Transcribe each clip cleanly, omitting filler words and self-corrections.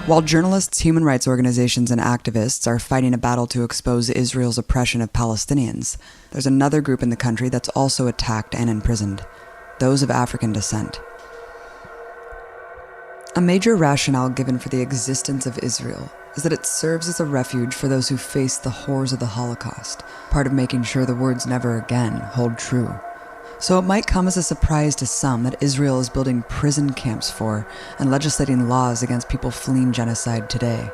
While journalists, human rights organizations, and activists are fighting a battle to expose Israel's oppression of Palestinians, there's another group in the country that's also attacked and imprisoned: those of African descent. A major rationale given for the existence of Israel is that it serves as a refuge for those who face the horrors of the Holocaust, part of making sure the words "never again" hold true. So it might come as a surprise to some that Israel is building prison camps for and legislating laws against people fleeing genocide today.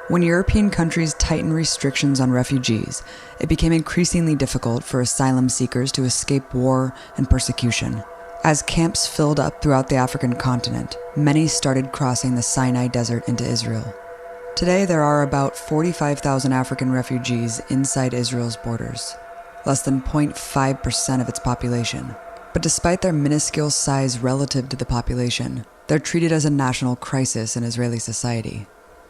When European countries tightened restrictions on refugees, it became increasingly difficult for asylum seekers to escape war and persecution. As camps filled up throughout the African continent, many started crossing the Sinai Desert into Israel. Today, there are about 45,000 African refugees inside Israel's borders, less than 0.5% of its population. But despite their minuscule size relative to the population, they're treated as a national crisis in Israeli society.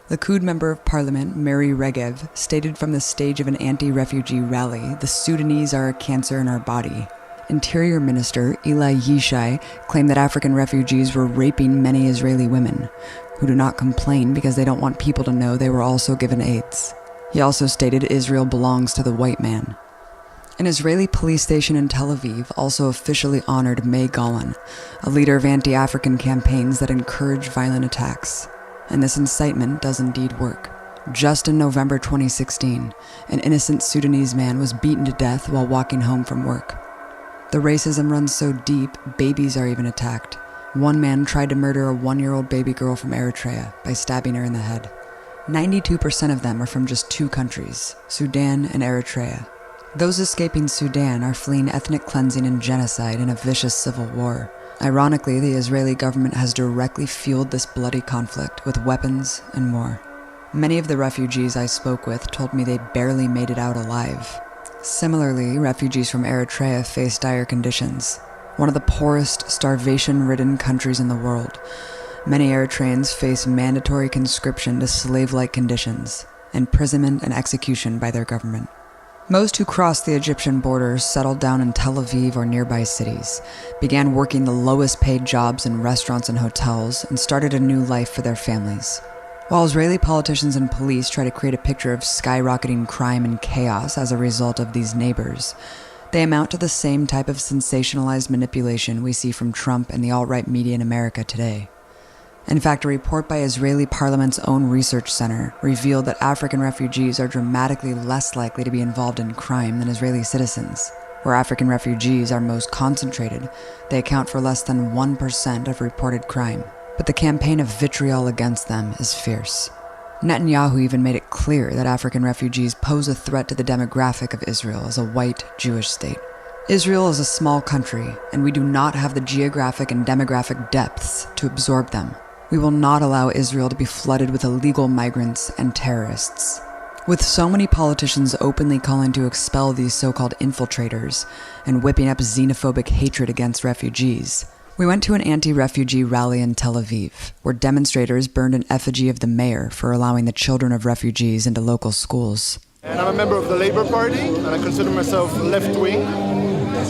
Likud member of parliament Miri Regev stated from the stage of an anti-refugee rally, "The Sudanese are a cancer in our body." Interior Minister Eli Yishai claimed that African refugees were raping many Israeli women, who do not complain because they don't want people to know they were also given AIDS. He also stated Israel belongs to the white man. An Israeli police station in Tel Aviv also officially honored May Golan, a leader of anti-African campaigns that encourage violent attacks. And this incitement does indeed work. Just in November 2016, an innocent Sudanese man was beaten to death while walking home from work. The racism runs so deep, babies are even attacked. One man tried to murder a 1-year-old baby girl from Eritrea by stabbing her in the head. 92% of them are from just 2 countries, Sudan and Eritrea. Those escaping Sudan are fleeing ethnic cleansing and genocide in a vicious civil war. Ironically, the Israeli government has directly fueled this bloody conflict with weapons and more. Many of the refugees I spoke with told me they barely made it out alive. Similarly, refugees from Eritrea face dire conditions. One of the poorest, starvation-ridden countries in the world. Many Eritreans face mandatory conscription to slave-like conditions, imprisonment and execution by their government. Most who crossed the Egyptian border settled down in Tel Aviv or nearby cities, began working the lowest-paid jobs in restaurants and hotels, and started a new life for their families. While Israeli politicians and police try to create a picture of skyrocketing crime and chaos as a result of these neighbors, they amount to the same type of sensationalized manipulation we see from Trump and the alt-right media in America today. In fact, a report by Israeli Parliament's own research center revealed that African refugees are dramatically less likely to be involved in crime than Israeli citizens. Where African refugees are most concentrated, they account for less than 1% of reported crime. But the campaign of vitriol against them is fierce. Netanyahu even made it clear that African refugees pose a threat to the demographic of Israel as a white Jewish state. Israel is a small country, and we do not have the geographic and demographic depths to absorb them. We will not allow Israel to be flooded with illegal migrants and terrorists. With so many politicians openly calling to expel these so-called infiltrators and whipping up xenophobic hatred against refugees, we went to an anti-refugee rally in Tel Aviv, where demonstrators burned an effigy of the mayor for allowing the children of refugees into local schools. And I'm a member of the Labour Party, and I consider myself left-wing.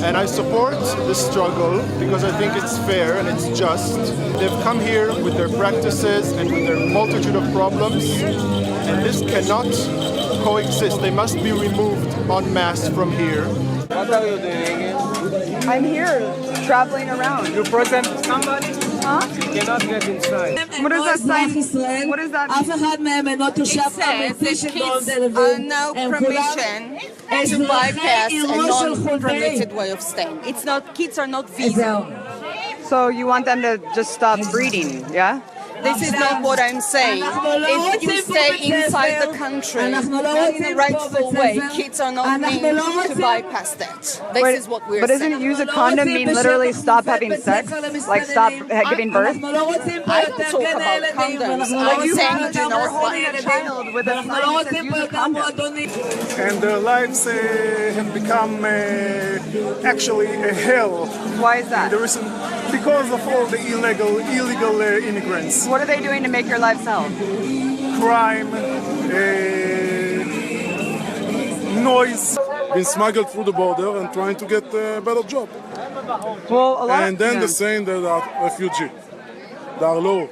And I support this struggle because I think it's fair and it's just. They've come here with their practices and with their multitude of problems, and this cannot coexist. They must be removed en masse from here. What are you doing? I'm here, traveling around. You present somebody? Huh? You cannot get inside. What does that sign? What does that mean? It says that kids are no permission to bypass a non-permitted way of staying. It's not, kids are not visa. So you want them to just stop breeding, yeah? This is not what I'm saying. If you stay inside the country, not in a rightful way, kids are not meant to bypass that. This is what we're saying. But doesn't use a condom mean literally stop having sex? Like stop giving birth? I don't talk about condoms. I'm saying you do not holding a child with a sign that says use a condom. And their lives have become actually a hell. Why is that? Because of all the illegal immigrants. What are they doing to make your lives hell? Crime, noise. Been smuggled through the border and trying to get a better job. Well, and then they're saying that they are refugee. There are law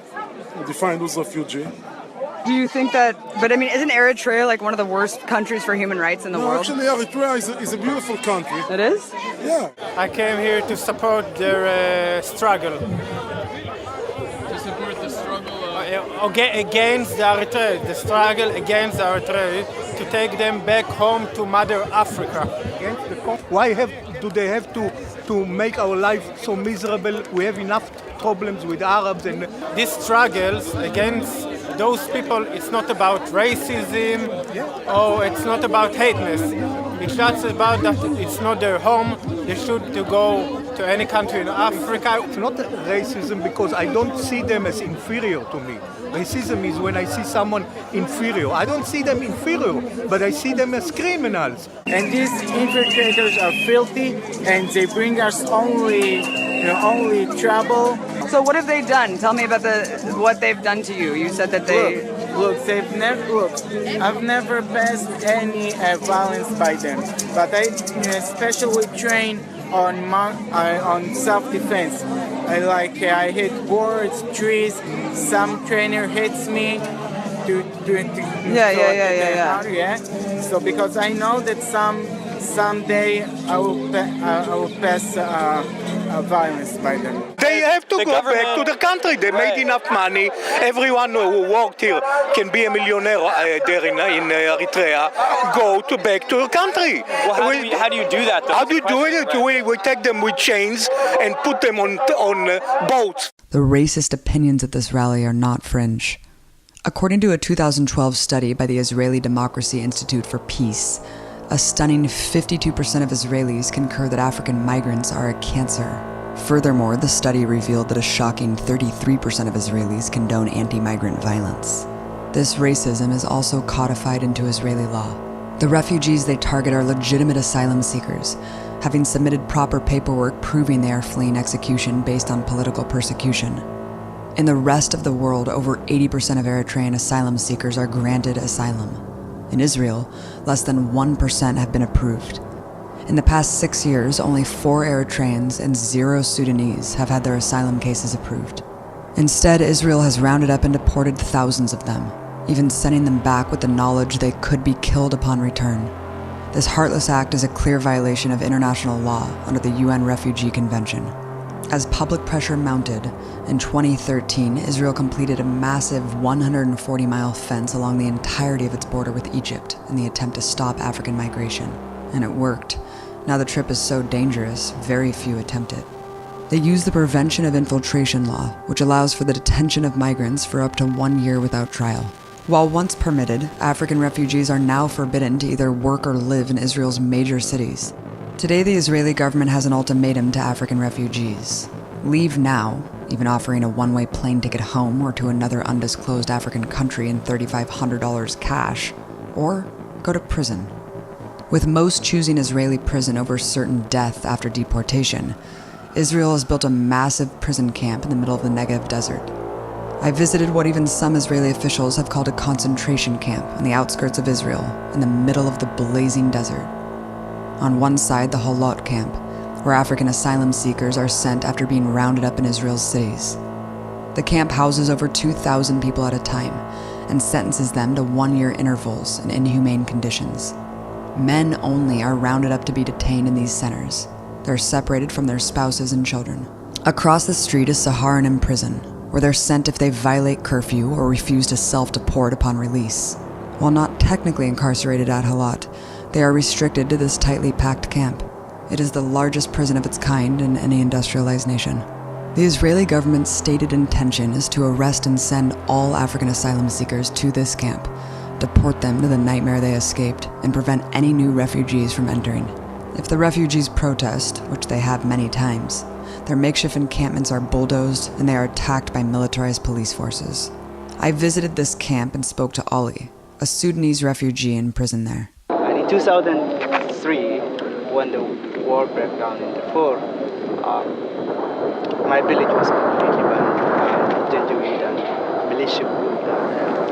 defined who's refugee. Do you think that, but I mean, isn't Eritrea like one of the worst countries for human rights in the No, world? actually, Eritrea is a beautiful country. It is? Yeah. I came here to support their struggle. To support the struggle Against the Eritrea, the struggle against the Eritrea, to take them back home to Mother Africa. Why do they have to make our life so miserable? We have enough problems with Arabs and These struggles against those people, it's not about racism or it's not about hateness. It's just about that it's not their home. They should to go to any country in Africa. it's not racism because I don't see them as inferior to me. Racism is when I see someone inferior. I don't see them inferior, but I see them as criminals. And these infiltrators are filthy, and they bring us only trouble. So what have they done? Tell me about what they've done to you. You said that they... Look, I've never passed any violence by them, but I especially train on self-defense. I hit boards, trees. Some trainer hits me to Yeah. So because I know that someday I will pass violence by them. They have to go back to the country. They made enough money. Everyone who worked here can be a millionaire there in Eritrea. Back to the country. Well, how do you do that, though? How do you do it? We take them with chains and put them on boats. The racist opinions at this rally are not fringe. According to a 2012 study by the Israeli Democracy Institute for Peace, a stunning 52% of Israelis concur that African migrants are a cancer. Furthermore, the study revealed that a shocking 33% of Israelis condone anti-migrant violence. This racism is also codified into Israeli law. The refugees they target are legitimate asylum seekers, having submitted proper paperwork proving they are fleeing execution based on political persecution. In the rest of the world, over 80% of Eritrean asylum seekers are granted asylum. In Israel, less than 1% have been approved. In the past 6 years, only 4 Eritreans and 0 Sudanese have had their asylum cases approved. Instead, Israel has rounded up and deported thousands of them, even sending them back with the knowledge they could be killed upon return. This heartless act is a clear violation of international law under the UN Refugee Convention. As public pressure mounted, in 2013, Israel completed a massive 140-mile fence along the entirety of its border with Egypt in the attempt to stop African migration. And it worked. Now the trip is so dangerous, very few attempt it. They use the Prevention of Infiltration law, which allows for the detention of migrants for up to 1 year without trial. While once permitted, African refugees are now forbidden to either work or live in Israel's major cities. Today, the Israeli government has an ultimatum to African refugees. Leave now, even offering a one-way plane ticket home or to another undisclosed African country and $3,500 cash, or go to prison. With most choosing Israeli prison over certain death after deportation, Israel has built a massive prison camp in the middle of the Negev desert. I visited what even some Israeli officials have called a concentration camp on the outskirts of Israel, in the middle of the blazing desert. On one side, the Holot camp, where African asylum seekers are sent after being rounded up in Israel's cities. The camp houses over 2,000 people at a time and sentences them to 1-year intervals in inhumane conditions. Men only are rounded up to be detained in these centers. They're separated from their spouses and children. Across the street is Saharan prison, where they're sent if they violate curfew or refuse to self-deport upon release. While not technically incarcerated at Holot, they are restricted to this tightly packed camp. It is the largest prison of its kind in any industrialized nation. The Israeli government's stated intention is to arrest and send all African asylum seekers to this camp, deport them to the nightmare they escaped, and prevent any new refugees from entering. If the refugees protest, which they have many times, their makeshift encampments are bulldozed and they are attacked by militarized police forces. I visited this camp and spoke to Ali, a Sudanese refugee in prison there. And in 2003, when the war broke down in Darfur, my village was completely burned. Janjaweed and militia group.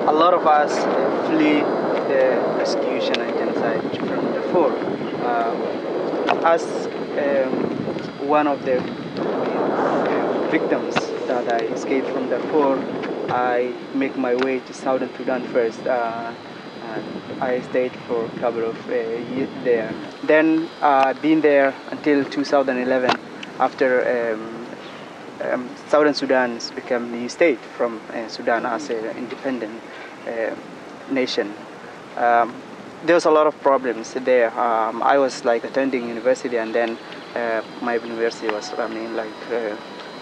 A lot of us flee the persecution and genocide from Darfur. As one of the victims that I escaped from Darfur, I make my way to Southern Sudan first. And I stayed for a couple of years there. Then been there until 2011 after Southern Sudan became new state from Sudan as an independent nation. There was a lot of problems there. I was like attending university, and then my university was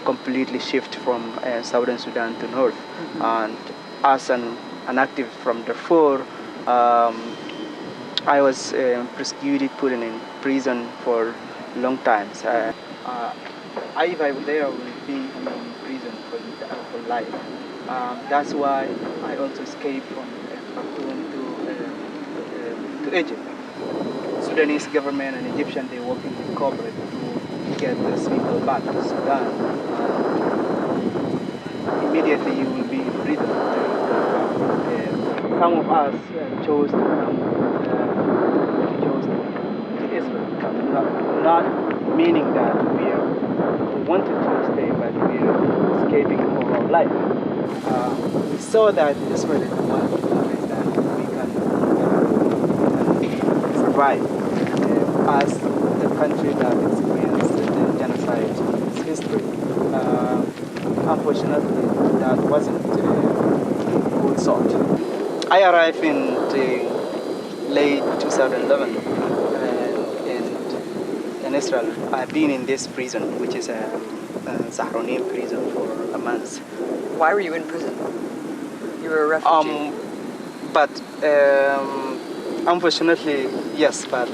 completely shift from Southern Sudan to north. And as an active from Darfur, I was persecuted, put in prison for long times. If I were there, I would be in prison for life. That's why I also escaped from Khartoum to Egypt. Sudanese government and Egyptian, they working in corporate to get these people back to Sudan. Immediately you will be in prison. Some of us chose to come to Israel, not meaning that we wanted to stay, but we are escaping for our life. We saw that Israel is one of the countries that we can survive as the country that experienced the genocide in its history. Unfortunately, that wasn't good sort. I arrived in late 2011 in Israel. I've been in this prison, which is a Zahronim prison, for a month. Why were you in prison? You were a refugee. But unfortunately, yes, but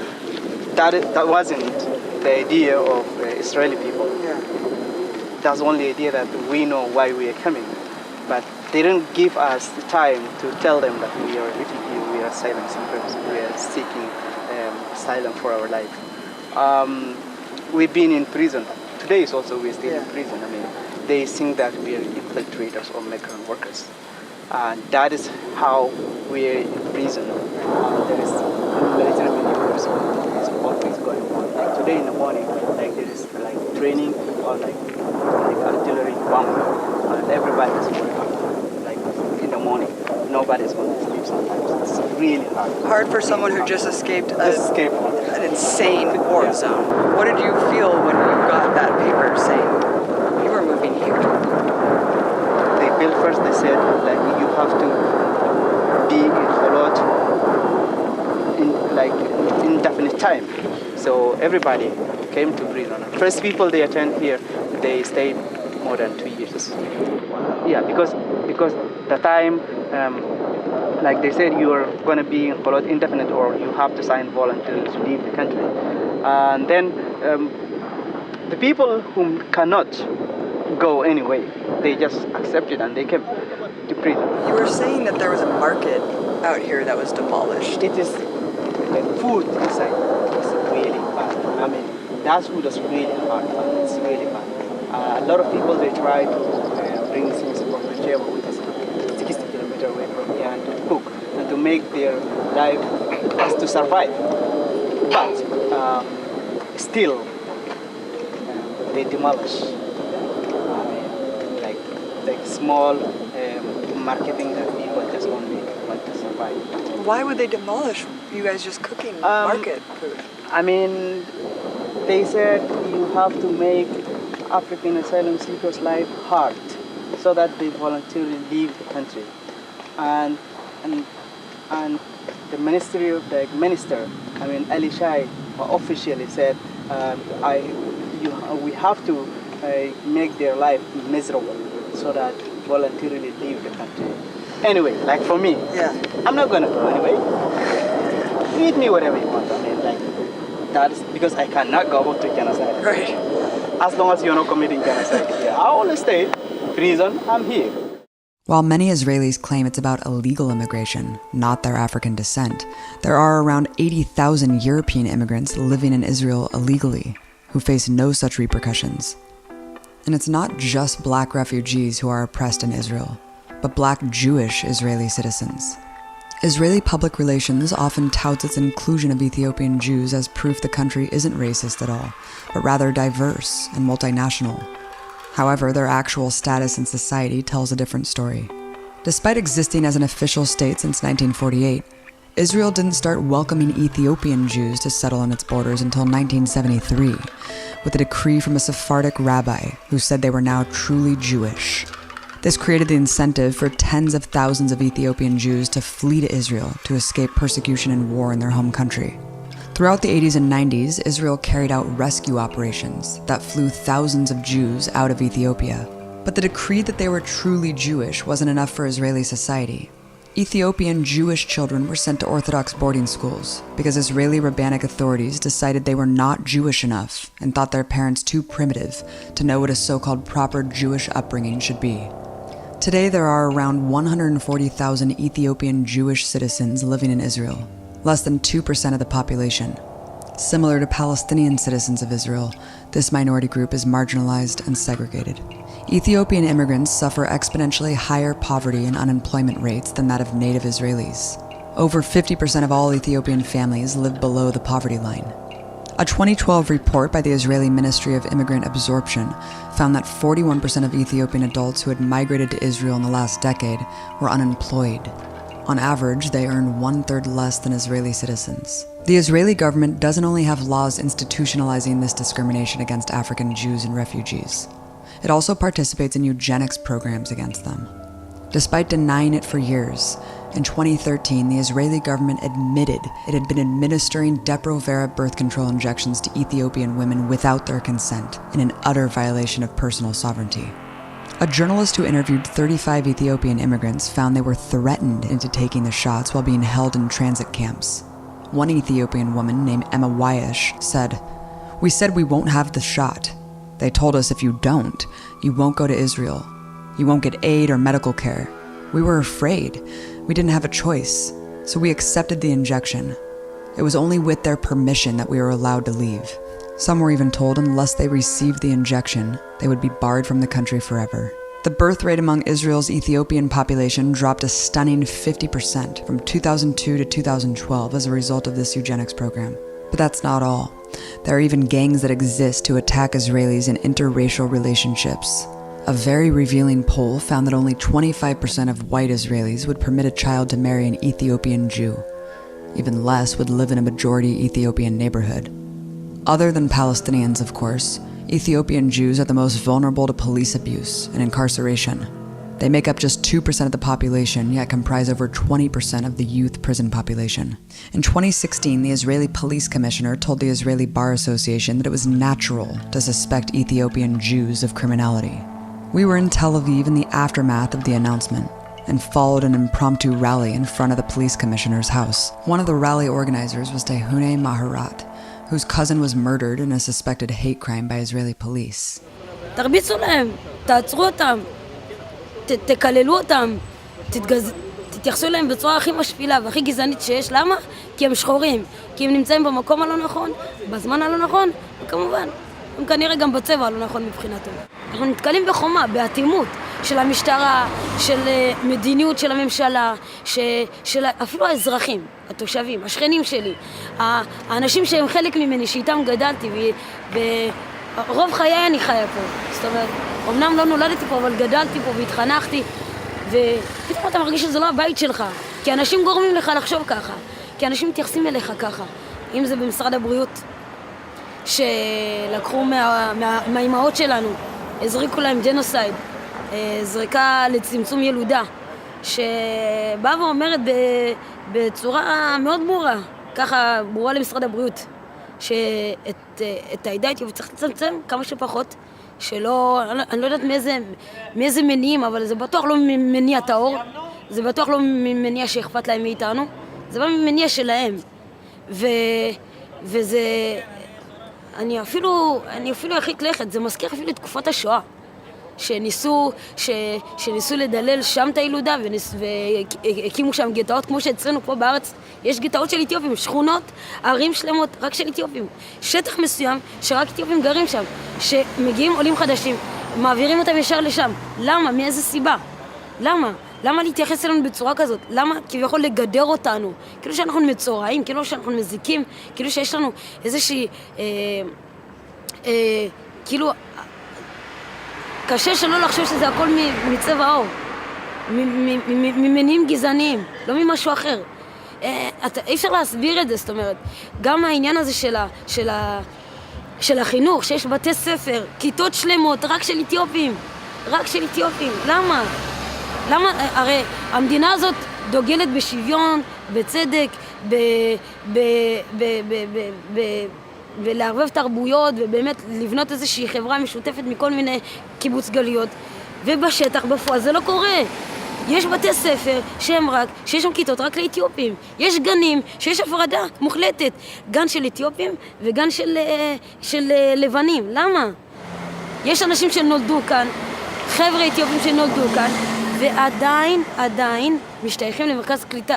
that wasn't the idea of Israeli people. Yeah. That's the only idea that we know why we are coming. But they didn't give us the time to tell them that we are refugee, we are asylum seekers, we are seeking asylum for our life. We've been in prison. Today is also we're still in prison. I mean, they think that we are infiltrators or migrant workers. That is how we are in prison. There is military maneuvers is always going on. Like today in the morning, like there is like training or like artillery bomb. And everybody's working like in the morning. Nobody's going to sleep sometimes. It's really hard. Hard for someone who just escaped an insane war zone. What did you feel when you got that paper saying you were moving here? First they said like you have to be in Kholot in like indefinite time. So everybody came to prison. First people they attend here, they stayed more than 2 years. Yeah, because the time like they said you are going to be in Kholot indefinite, or you have to sign voluntarily to leave the country. And then the people who cannot go anyway, they just accepted and they came to prison. You were saying that there was a market out here that was demolished. It is the food inside is really bad. I mean, that food is really hard. It's really bad. A lot of people they try to bring things from the table, which is 60 kilometers away from here, and to cook and to make their life as to survive. But still, they demolish. Like small marketing that people just only want to survive. Why would they demolish you guys just cooking market food? I mean, they said you have to make African asylum seekers' life hard so that they voluntarily leave the country. And the minister, I mean, Ali Shai officially said, we have to make their life miserable so that voluntarily leave the country. Anyway, like for me, I'm not gonna go anyway. Feed me whatever you want. I mean, like that is because I cannot go to genocide. Right. As long as you're not committing genocide here, I will stay. Prison, I'm here. While many Israelis claim it's about illegal immigration, not their African descent, there are around 80,000 European immigrants living in Israel illegally who face no such repercussions. And it's not just black refugees who are oppressed in Israel, but black Jewish Israeli citizens. Israeli public relations often touts its inclusion of Ethiopian Jews as proof the country isn't racist at all, but rather diverse and multinational. However, their actual status in society tells a different story. Despite existing as an official state since 1948, Israel didn't start welcoming Ethiopian Jews to settle on its borders until 1973, with a decree from a Sephardic rabbi who said they were now truly Jewish. This created the incentive for tens of thousands of Ethiopian Jews to flee to Israel to escape persecution and war in their home country. Throughout the 80s and 90s, Israel carried out rescue operations that flew thousands of Jews out of Ethiopia. But the decree that they were truly Jewish wasn't enough for Israeli society. Ethiopian Jewish children were sent to Orthodox boarding schools because Israeli rabbinic authorities decided they were not Jewish enough and thought their parents too primitive to know what a so-called proper Jewish upbringing should be. Today there are around 140,000 Ethiopian Jewish citizens living in Israel, less than 2% of the population. Similar to Palestinian citizens of Israel, this minority group is marginalized and segregated. Ethiopian immigrants suffer exponentially higher poverty and unemployment rates than that of native Israelis. Over 50% of all Ethiopian families live below the poverty line. A 2012 report by the Israeli Ministry of Immigrant Absorption found that 41% of Ethiopian adults who had migrated to Israel in the last decade were unemployed. On average, they earn one-third less than Israeli citizens. The Israeli government doesn't only have laws institutionalizing this discrimination against African Jews and refugees. It also participates in eugenics programs against them. Despite denying it for years, in 2013, the Israeli government admitted it had been administering Depo-Provera birth control injections to Ethiopian women without their consent, in an utter violation of personal sovereignty. A journalist who interviewed 35 Ethiopian immigrants found they were threatened into taking the shots while being held in transit camps. One Ethiopian woman named Emma Wayesh said, "We said we won't have the shot. They told us if you don't, you won't go to Israel. You won't get aid or medical care. We were afraid. We didn't have a choice, so we accepted the injection. It was only with their permission that we were allowed to leave." Some were even told unless they received the injection, they would be barred from the country forever. The birth rate among Israel's Ethiopian population dropped a stunning 50% from 2002 to 2012 as a result of this eugenics program. But that's not all. There are even gangs that exist to attack Israelis in interracial relationships. A very revealing poll found that only 25% of white Israelis would permit a child to marry an Ethiopian Jew. Even less would live in a majority Ethiopian neighborhood. Other than Palestinians, of course, Ethiopian Jews are the most vulnerable to police abuse and incarceration. They make up just 2% of the population, yet comprise over 20% of the youth prison population. In 2016, the Israeli police commissioner told the Israeli Bar Association that it was natural to suspect Ethiopian Jews of criminality. We were in Tel Aviv in the aftermath of the announcement and followed an impromptu rally in front of the police commissioner's house. One of the rally organizers was Tehune Maharat, whose cousin was murdered in a suspected hate crime by Israeli police. תרביצו להם, תעצרו אותם, תקללו אותם, תתייחסו להם בצורה הכי משפילה והכי גזענית שיש. למה? כי הם שחורים, כי הם נמצאים במקום הלא נכון, בזמן הלא נכון, וכמובן, הם כנראה גם בצבע הלא נכון מבחינתו. אנחנו נתקלים בחומה, באטימות של המשטרה, של מדיניות של הממשלה, של אפילו האזרחים, התושבים, השכנים שלי, האנשים שהם חלק ממני, שאיתם גדלתי, ורוב חיי אני חיה פה. זאת אומרת, אמנם לא נולדתי פה, אבל גדלתי פה והתחנכתי, ופתאום אתה מרגיש שזה לא הבית שלך, כי אנשים גורמים לך לחשוב ככה, כי אנשים מתייחסים אליך ככה. אם זה במשרד הבריאות, שלקחו מהאימהות שלנו, הזריקו להם ג'נוסייד, זריקה לצמצום ילודה, שבאה ואומרת בצורה מאוד ברורה, ככה ברורה למשרד הבריאות, שאת העדה האתיופית צריך לצמצם כמה שפחות, שלא, אני לא יודעת מאיזה מניעים, אבל זה בטוח לא ממניע טהור, זה בטוח לא ממניע שאכפת להם מאיתנו, זה בא ממניע שלהם. וזה, אני אפילו הרחיק לכת, זה מזכיר אפילו את תקופת השואה, שניסו לדלל שם את הילודה והקימו שם גטאות, כמו שאצלנו פה בארץ יש גטאות של אתיופים, שכונות, ערים שלמות רק של אתיופים, שטח מסוים שרק אתיופים גרים שם, שמגיעים עולים חדשים, מעבירים אותם ישר לשם. למה? מאיזה סיבה? למה להתייחס אלינו בצורה כזאת? למה כביכול לגדר אותנו? כאילו שאנחנו מצורעים, כאילו שאנחנו מזיקים, כאילו שיש לנו איזושהי כאילו קשה שלא לחשוב שזה הכל מצבע האור. ממניעים גזעניים, לא ממשהו אחר. אי אפשר להסביר את זה, זאת אומרת, גם העניין הזה של החינוך, שיש בתי ספר, כיתות שלמות, רק של אתיופים. למה? הרי המדינה הזאת דוגלת בשוויון, בצדק, ולערבב תרבויות, ובאמת לבנות איזושהי חברה משותפת מכל מיני קיבוץ גלויות. ובשטח, בפועל, זה לא קורה. יש בתי ספר שיש שם כיתות רק לאתיופים. יש גנים שיש הפרדה מוחלטת. גן של אתיופים וגן של לבנים. למה? יש אנשים שנולדו כאן, חבר'ה אתיופים שנולדו כאן, ועדיין משתייכים למרכז קליטה,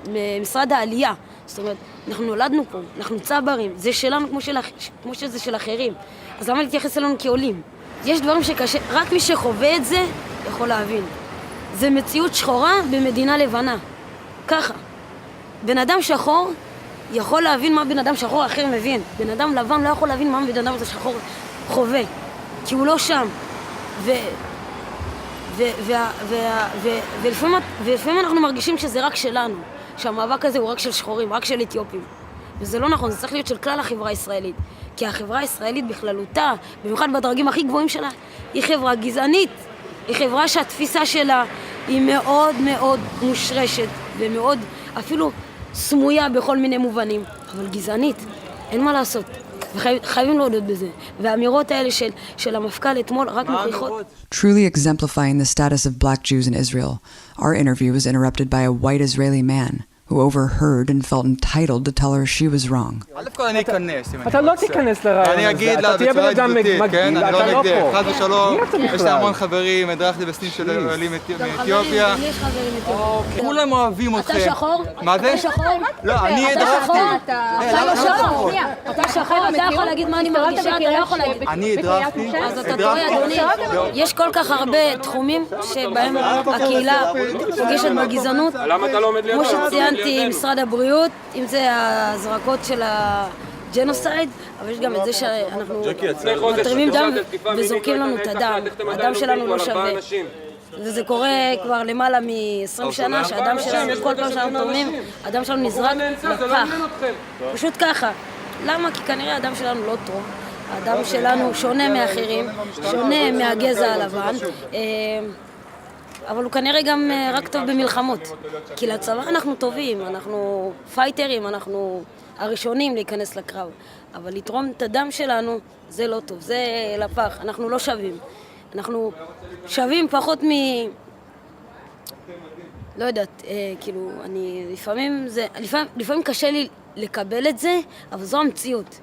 למשרד העלייה. זאת אומרת, אנחנו נולדנו פה, אנחנו צברים, זה שלנו כמו שזה של אחרים. אז למה להתייחס אלינו כעולים? יש דברים שקשה, רק מי שחווה את זה יכול להבין. זה מציאות שחורה במדינה לבנה. ככה. בן אדם שחור יכול להבין מה בן אדם שחור אחר מבין. בן אדם לבן לא יכול להבין מה בן אדם שחור חווה. כי הוא לא שם. ולפעמים אנחנו מרגישים שזה רק שלנו. שהמאבק הזה הוא רק של שחורים, רק של אתיופים. וזה לא נכון, זה צריך להיות של כלל החברה הישראלית. כי החברה הישראלית בכללותה, במיוחד בדרגים הכי גבוהים שלה, היא חברה גזענית. היא חברה שהתפיסה שלה היא מאוד מאוד מושרשת ומאוד אפילו סמויה בכל מיני מובנים, אבל גזענית, אין מה לעשות. וחייבים להודות בזה. והאמירות האלה של המפכ"ל אתמול רק מוכיחות. Truly exemplifying the status of black Jews in Israel, our interview was interrupted by a white Israeli man who overheard and felt entitled to tell her she was wrong. אתה לא תיכנס לרעיון הזה. אני אגיד לה בצורה ידידותית, כן? אני לא נגדך. חס ושלום, יש לי המון חברים, הדרכתי בסניף של עולים מאתיופיה. כולם אוהבים אתכם. אתה שחור? מה זה? אתה שחור? לא, אני הדרכתי. אתה לא שחור. אתה שחור, אתה יכול להגיד מה אני מרגישה, אתה לא יכול להגיד. אני הדרכתי. אז אתה טועה, אדוני. יש כל כך הרבה תחומים שבהם הקהילה פוגשת בגזענות. כמו שציינתי, משרד הבריאות, אם זה הזרקות של הג'נוסייד, אבל יש גם את זה שאנחנו מתרימים דם וזורקים לנו את הדם. הדם שלנו לא שווה. וזה קורה כבר למעלה מ-20 שנה, שהדם שלנו, כל פעם שאנחנו תורמים, הדם שלנו נזרק לפח. פשוט ככה. למה? כי כנראה הדם שלנו לא טוב. הדם שלנו שונה מאחרים, שונה מהגזע הלבן. אבל הוא כנראה גם רק טוב במלחמות. כי לצבא אנחנו טובים, אנחנו פייטרים, אנחנו הראשונים להיכנס לקרב. אבל לתרום את הדם שלנו זה לא טוב, זה לפח, אנחנו לא שווים. אנחנו שווים פחות לא יודעת, כאילו, לפעמים קשה לי לקבל את זה, אבל זו המציאות.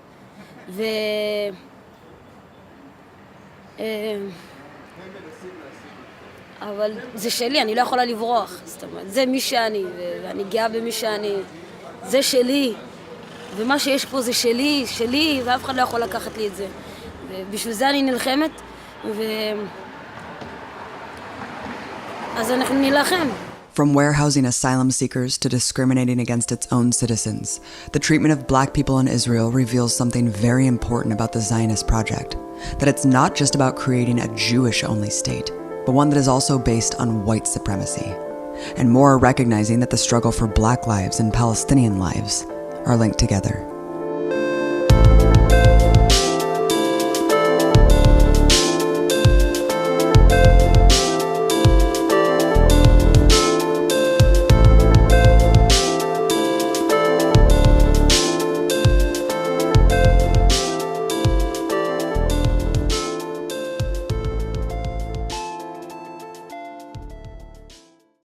אבל זה שלי, אני לא יכולה לברוח. זאת אומרת, זה מי שאני, ואני גאה במי שאני. זה שלי, ומה שיש פה זה שלי, ואף אחד לא יכול לקחת לי את זה. ובשביל זה אני נלחמת, אז אנחנו נלחם. From warehousing asylum seekers to discriminating against its own citizens, the treatment of black people in Israel reveals something very important about the Zionist project, that it's not just about creating a Jewish-only state, but one that is also based on white supremacy, and more recognizing that the struggle for black lives and Palestinian lives are linked together.